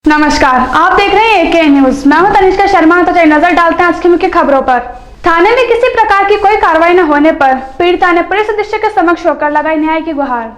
नमस्कार, आप देख रहे हैं एके न्यूज। मैं हूं तनिष्का शर्मा। तो चलिए नजर डालते हैं आज की मुख्य खबरों पर। थाने में किसी प्रकार की कोई कार्रवाई न होने पर पीड़िता ने पुलिस अधीक्षक के समक्ष होकर लगाई न्याय की गुहार।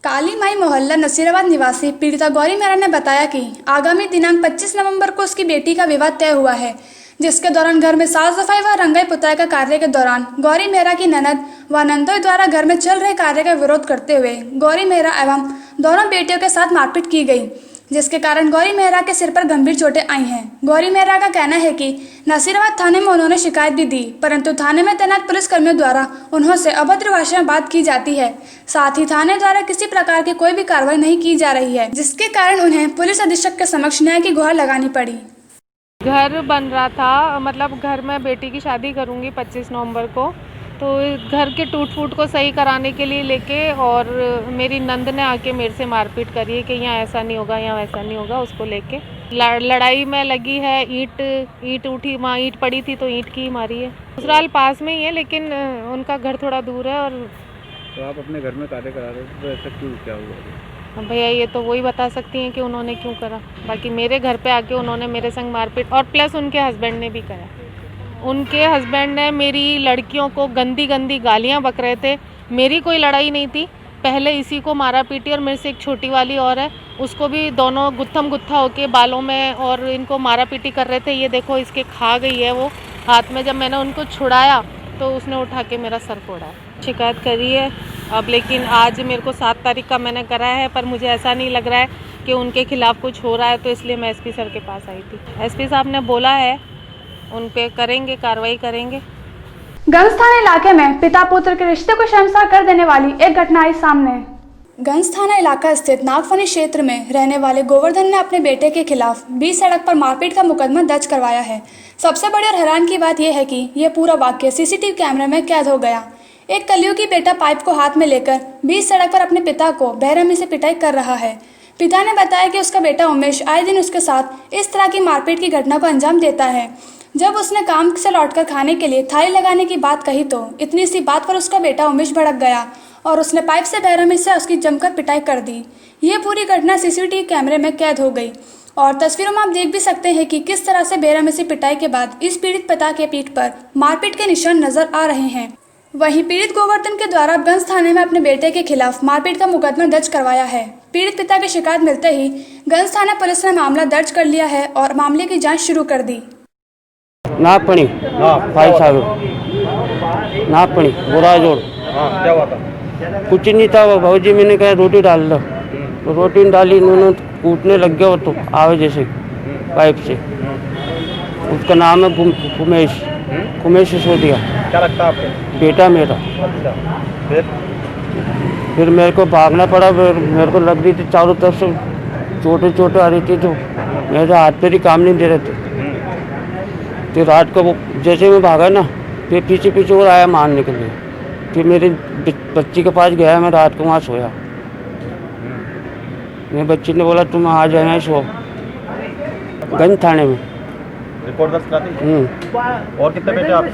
काली माई मोहल्ला नसीराबाद निवासी पीड़िता गौरी मेहरा ने बताया कि आगामी दिनांक 25 नवंबर को उसकी बेटी का विवाह तय हुआ है, जिसके दौरान घर में साफ सफाई व रंगाई पुताई का कार्य के दौरान गौरी मेहरा की ननद व नंदोई द्वारा घर में चल रहे कार्य का विरोध करते हुए गौरी मेहरा एवं दोनों बेटियों के साथ मारपीट की गई, जिसके कारण गौरी मेहरा के सिर पर गंभीर चोटें आई हैं। गौरी मेहरा का कहना है कि नसीराबाद थाने में उन्होंने शिकायत भी दी, परंतु थाने में तैनात पुलिसकर्मियों द्वारा उन्होंने अभद्र भाषा में बात की जाती है। साथ ही थाने द्वारा किसी प्रकार की कोई भी कार्रवाई नहीं की जा रही है, जिसके कारण उन्हें पुलिस अधीक्षक के समक्ष न्याय की गुहार लगानी पड़ी। घर बन रहा था, मतलब घर में बेटी की शादी करूंगी 25 नवंबर को, तो घर के टूट फूट को सही कराने के लिए लेके और मेरी नंद ने आके मेरे से मारपीट करी है कि यहाँ ऐसा नहीं होगा, यहाँ वैसा नहीं होगा। उसको लेके लड़ाई में लगी है। ईंट उठी, वहाँ ईंट पड़ी थी तो ईंट की मारी है। ससुराल पास में ही है, लेकिन उनका घर थोड़ा दूर है। और तो आप अपने घर में कार्य करा रहे थे, तो ऐसा क्यों, क्या हुआ? भैया ये तो वही बता सकती हैं कि उन्होंने क्यों करा। बाकी मेरे घर पे आके उन्होंने मेरे संग मारपीट, और प्लस उनके हस्बैंड ने भी करा। उनके हस्बैंड ने मेरी लड़कियों को गंदी गंदी गालियां बक रहे थे। मेरी कोई लड़ाई नहीं थी, पहले इसी को मारा पीटी, और मेरे से एक छोटी वाली और है, उसको भी दोनों गुत्थम गुत्था होके बालों में और इनको मारा पीटी कर रहे थे। ये देखो इसके खा गई है वो हाथ में। जब मैंने उनको छुड़ाया तो उसने उठा के मेरा सर फोड़ा है। शिकायत करी है अब, लेकिन आज मेरे को 7 तारीख का मैंने करा है, पर मुझे ऐसा नहीं लग रहा है कि उनके खिलाफ कुछ हो रहा है, तो इसलिए मैं एसपी सर के पास आई थी। एसपी साहब ने बोला है उन पे करेंगे, कार्रवाई करेंगे। गंज थाना इलाके में पिता पुत्र के रिश्ते को शर्मसार कर देने वाली एक घटना आई सामने। गंज थाना इलाका स्थित नागफनी क्षेत्र में रहने वाले गोवर्धन ने अपने बेटे के खिलाफ बीच सड़क पर मारपीट का मुकदमा दर्ज करवाया है। सबसे बड़ी और हैरान की बात यह है कि यह पूरा वाकया सीसीटीवी कैमरे में कैद हो गया। एक कलयुगी बेटा पाइप को हाथ में लेकर बीच सड़क पर अपने पिता को बेरहमी से पिटाई कर रहा है। पिता ने बताया कि उसका बेटा उमेश आए दिन उसके साथ इस तरह की मारपीट की घटना को अंजाम देता है। जब उसने काम से लौटकर खाने के लिए थाली लगाने की बात कही तो इतनी सी बात पर उसका बेटा उमेश भड़क गया और उसने पाइप से बेरहमी से उसकी जमकर पिटाई कर दी। ये पूरी घटना सीसीटीवी कैमरे में कैद हो गई और तस्वीरों में आप देख भी सकते हैं कि किस तरह से बेरहमी से पिटाई के बाद इस पीड़ित पिता के पीठ पर मारपीट के निशान नजर आ रहे हैं। वहीं पीड़ित गोवर्धन के द्वारा गंज थाने में अपने बेटे के खिलाफ मारपीट का मुकदमा दर्ज करवाया है। पीड़ित पिता की शिकायत मिलते ही गंज थाना पुलिस ने मामला दर्ज कर लिया है और मामले की जाँच शुरू कर दी। नागपणी भाई साहब, नागपणी बुरा जोड़। क्या हुआ था? कुछ नहीं था, वो भाजी मैंने कहा रोटी डाल दो, तो रोटी डाली, उन्होंने कूटने लग गया वो तो आवे जैसे पाइप से। उसका नाम है कुमेश सिसोदिया। क्या लगता है आपको? बेटा मेरा। अच्छा, फिर मेरे को भागना पड़ा। फिर मेरे को लग रही थी चारों तरफ से चोटें चोटें आ रही थी, तो मेरे हाथ पैर ही काम नहीं दे रहे थे। फिर रात को वो जैसे मैं भागा ना, फिर पीछे पीछे और आया मारने के लिए। फिर मेरी बच्ची के पास गया, मैं रात को वहाँ सोया। मेरे बच्ची ने बोला तुम आ जाए सो। गंज थाने में रिपोर्ट दर्ज करा दी। और कितने बेटे आप?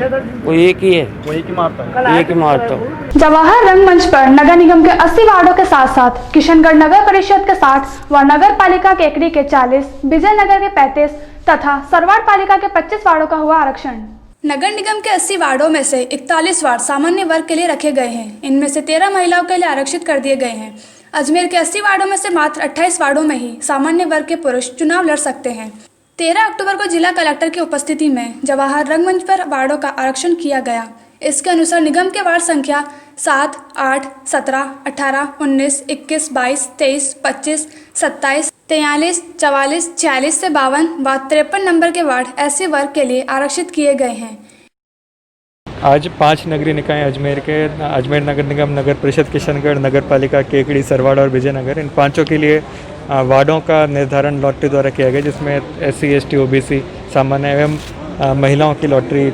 वो एक ही है। वो एक ही मारता है? एक ही मारता हूँ। जवाहर रंगमंच पर नगर निगम के 80 वार्डों के साथ साथ किशनगढ़ नगर परिषद के 60 व नगर पालिका केकड़ी के 40, विजयनगर के 35 तथा सरवाड़ पालिका के 25 वार्डों का हुआ आरक्षण। नगर निगम के 80 वार्डों में से 41 वार्ड सामान्य वर्ग के लिए रखे गए हैं। इनमें से 13 महिलाओं के लिए आरक्षित कर दिए गए हैं। अजमेर के 80 वार्डों में से मात्र 28 वार्डों में ही सामान्य वर्ग के पुरुष चुनाव लड़ सकते हैं। 13 अक्टूबर को जिला कलेक्टर की उपस्थिति में जवाहर रंगमंच पर वार्डों का आरक्षण किया गया। इसके अनुसार निगम के वार्ड संख्या 7, 8, 17, 18, 19, 21, 22, 23, 25, 27, 43, 44, 46 से 52 व 53 नंबर के वार्ड ऐसे वर्ग के लिए आरक्षित किए गए हैं। आज 5 नगरीय निकाय अजमेर नगर निगम, नगर परिषद किशनगढ़, नगर पालिका केकड़ी, सरवाड़ और विजयनगर, इन पांचों के लिए वार्डों का निर्धारण लॉटरी द्वारा किया गया, जिसमें SC, ST, OBC, सामान्य एवं महिलाओं की लॉटरी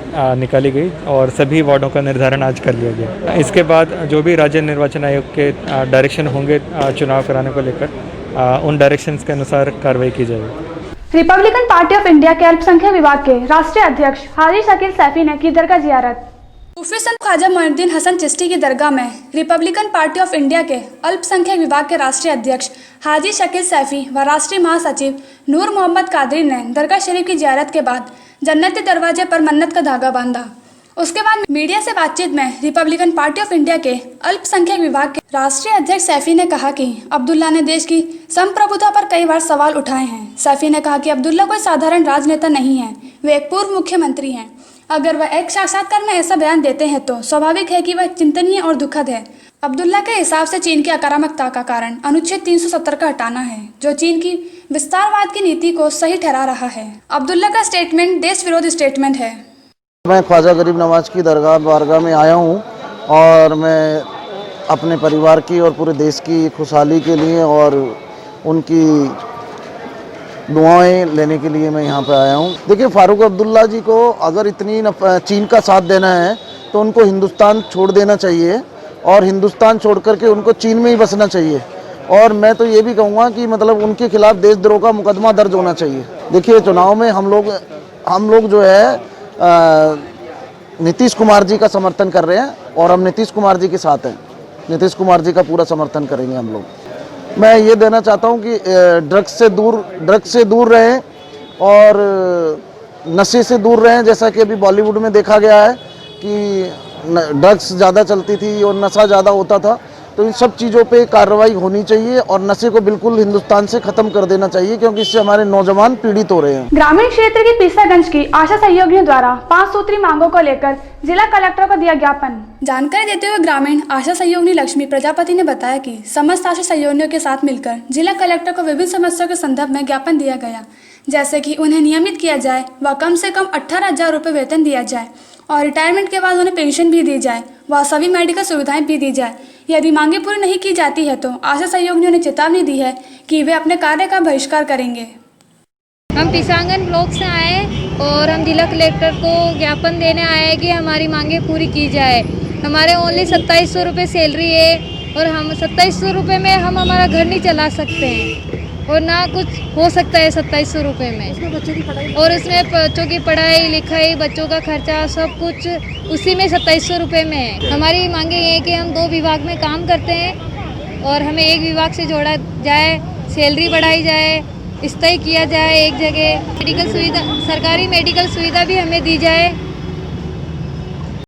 निकाली गई और सभी वार्डों का निर्धारण आज कर लिया गया। इसके बाद जो भी राज्य निर्वाचन आयोग के डायरेक्शन होंगे चुनाव कराने को लेकर, उन डायरेक्शंस के अनुसार कार्रवाई की जाएगी। रिपब्लिकन पार्टी ऑफ इंडिया के अल्पसंख्यक विभाग के राष्ट्रीय अध्यक्ष हाजी शकील सैफी ने की दरगाह जियारत। सूफी संत ख्वाजा मोइनुद्दीन हसन चिश्ती की दरगाह में रिपब्लिकन पार्टी ऑफ इंडिया के अल्पसंख्यक विभाग के राष्ट्रीय अध्यक्ष हाजी शकील सैफी व राष्ट्रीय महासचिव नूर मोहम्मद कादरी ने दरगाह शरीफ की जियारत के बाद जन्नती दरवाजे पर मन्नत का धागा बांधा। उसके बाद मीडिया से बातचीत में रिपब्लिकन पार्टी ऑफ इंडिया के अल्पसंख्यक विभाग के राष्ट्रीय अध्यक्ष सैफी ने कहा कि अब्दुल्ला ने देश की संप्रभुता पर कई बार सवाल उठाए हैं। सैफी ने कहा कि अब्दुल्ला कोई साधारण राजनेता नहीं है, वे एक पूर्व मुख्यमंत्री हैं। अगर वह एक साक्षात्कार में ऐसा बयान देते हैं तो स्वाभाविक है कि वह चिंतनीय और दुखद है। अब्दुल्ला के हिसाब से चीन की आक्रामकता का कारण अनुच्छेद 370 का हटाना है, जो चीन की विस्तारवाद की नीति को सही ठहरा रहा है। अब्दुल्ला का स्टेटमेंट देश विरोधी स्टेटमेंट है। मैं ख्वाजा गरीब नवाज की बारगाह में आया हूँ और मैं अपने परिवार की और पूरे देश की खुशहाली के लिए और उनकी दुआएं लेने के लिए मैं यहाँ पे आया हूँ। देखिए, फारूक अब्दुल्ला जी को अगर इतनी चीन का साथ देना है तो उनको हिंदुस्तान छोड़ देना चाहिए और हिंदुस्तान छोड़ करके उनको चीन में ही बसना चाहिए। और मैं तो ये भी कहूँगा कि मतलब उनके खिलाफ देशद्रोह का मुकदमा दर्ज होना चाहिए। देखिए, चुनाव में हम लोग जो है नीतीश कुमार जी का समर्थन कर रहे हैं और हम नीतीश कुमार जी के साथ हैं। नीतीश कुमार जी का पूरा समर्थन करेंगे हम लोग। मैं ये देना चाहता हूँ कि ड्रग्स से दूर रहें और नशे से दूर रहें। जैसा कि अभी बॉलीवुड में देखा गया है कि ड्रग्स ज़्यादा चलती थी और नशा ज़्यादा होता था, तो इन सब चीज़ों पे कार्रवाई होनी चाहिए और नशे को बिल्कुल हिंदुस्तान से खत्म कर देना चाहिए, क्योंकि इससे हमारे नौजवान पीड़ित हो रहे हैं। ग्रामीण क्षेत्र की पीसागंज की आशा सहयोगियों द्वारा 5 सूत्री मांगों को लेकर जिला कलेक्टर को दिया ज्ञापन। जानकारी देते हुए ग्रामीण आशा सहयोगिनी लक्ष्मी प्रजापति ने बताया कि समस्त आशा सहयोगियों के साथ मिलकर जिला कलेक्टर को विभिन्न समस्याओं के संदर्भ में ज्ञापन दिया गया, जैसे कि उन्हें नियमित किया जाए व कम से कम 18,000 रुपये वेतन दिया जाए और रिटायरमेंट के बाद उन्हें पेंशन भी दी जाए व सभी मेडिकल सुविधाएं भी दी जाए। यदि मांगे पूरी नहीं की जाती है तो आशा सहयोगियों ने चेतावनी दी है कि वे अपने कार्य का बहिष्कार करेंगे। हम पीसांगन ब्लॉक से आए और हम जिला कलेक्टर को ज्ञापन देने आए हैं कि हमारी मांगे पूरी की जाए। हमारे ओनली 2700 रुपये सैलरी है और हम 2700 रुपये में हम हमारा घर नहीं चला सकते हैं और ना कुछ हो सकता है 2700 रुपये में। बच्चों की पढ़ाई और इसमें बच्चों की पढ़ाई लिखाई, बच्चों का खर्चा सब कुछ उसी में 2700 रुपये में है। हमारी मांगे ये है कि हम 2 विभाग में काम करते हैं और हमें एक विभाग से जोड़ा जाए, सैलरी बढ़ाई जाए, स्थायी किया जाए एक जगह, मेडिकल सुविधा, सरकारी मेडिकल सुविधा भी हमें दी जाए